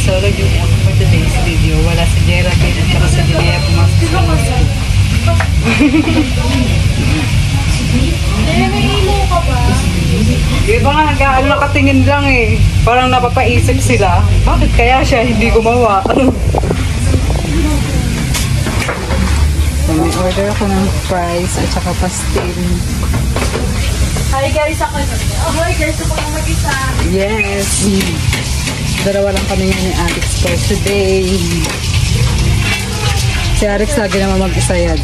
solo duty ako for today's video. Wala si Geraldine at saka si Jinea pumasok sa school. May ilo ka ba? Iba nga, nakatingin lang eh. Parang napapaisip sila, bakit kaya siya hindi gumawa? So, may order ako ng fries at saka pastil. Hi guys, ako. Hi guys, ako lang mag-isa. Yes! Dalawa lang kami nga ni Alex for today. Si Alex lagi naman mag-isa yan.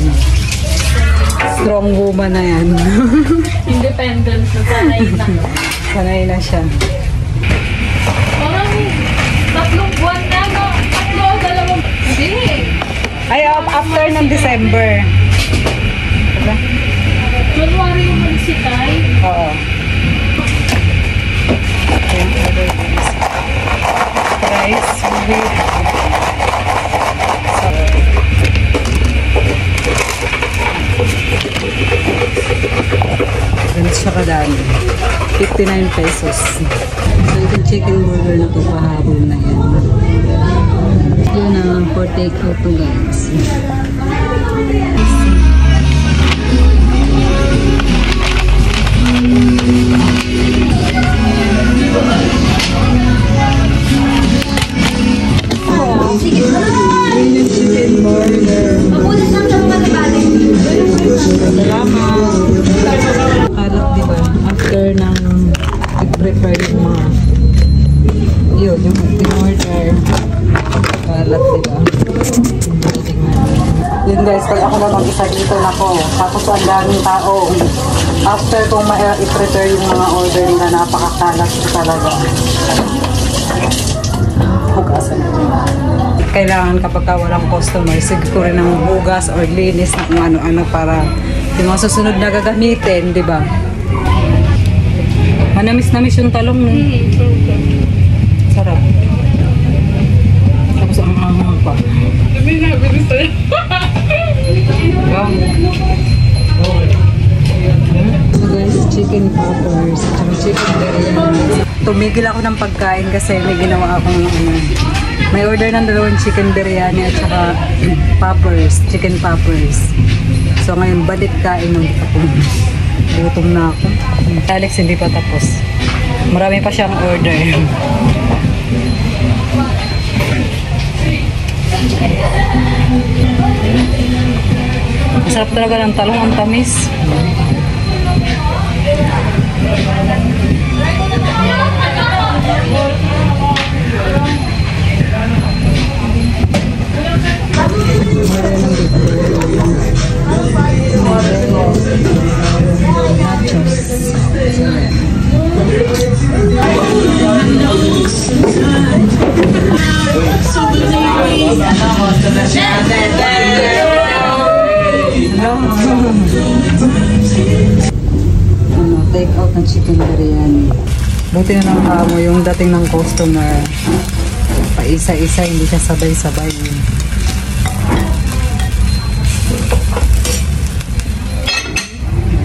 Strong woman na yan. Independent na, sanay na. Sanay na siya. Parang 3 buwan na, no? 2 Hindi. Ay, after ng December. Diba? January yung magsitay. Oo. Okay, order this. Rice with ganito siya kadami. 59 pesos. So, itong chicken burger na ito pahabol na yan. Yun na for take out to guys. Chicken burger. Kalat, diba? After ng i-prepare yung mga yun, yung in-order. Kalat, diba? Yun guys, pag ako na mag-isa dito na ko. Tapos ang daming tao. After kung i-prepare yung mga order nila, napakakalat talaga. Hugasan ito. Kailangan kapag walang customer, siguro rin ng hugas or linis na kung ano-ano para yung mga susunod na gagamitin, di ba? Manamis-namis yung talong. Sarap. Tapos ang ahang pa. Sabi na, bilis tayo. So guys, chicken poppers at chicken biryani. Tumigil ako ng pagkain kasi may ginawa akong may order ng 2 chicken biryani at saka poppers, chicken poppers. So ngayon balik kain ng gutom na ako. Alex hindi pa tapos. Marami pa siyang order. Masarap talaga ng talong, ang tamis. Take out ng chicken biryani. Buti na ng amo yung dating ng customer. Pa-isa-isa, hindi siya sabay-sabay.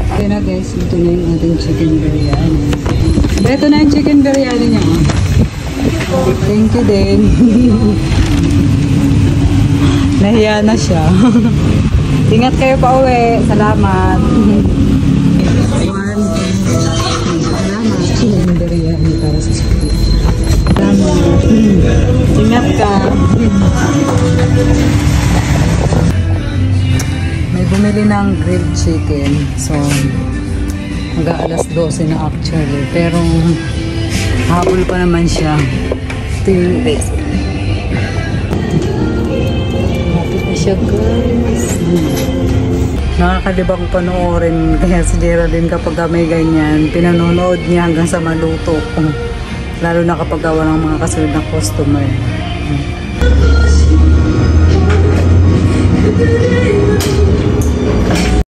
Okay na guys, ito na yung ating chicken biryani. Ito na yung chicken biryani niya. Thank you din. Nahiya na siya. Ingat kayo pa uwi. Salamat. Salamat. Chicken biryani para sa school. Salamat. Ingat ka. May bumili ng grilled chicken. So, mag-aalas 12 na actually. Pero, habol pa naman siya. Ito yung best. Happy pa siya guys. Nakakalibang panoorin. Kaya si Geraldine kapag may ganyan, pinanonood niya hanggang sa maluto. Lalo na kapag gawa ng mga kasunod na customer.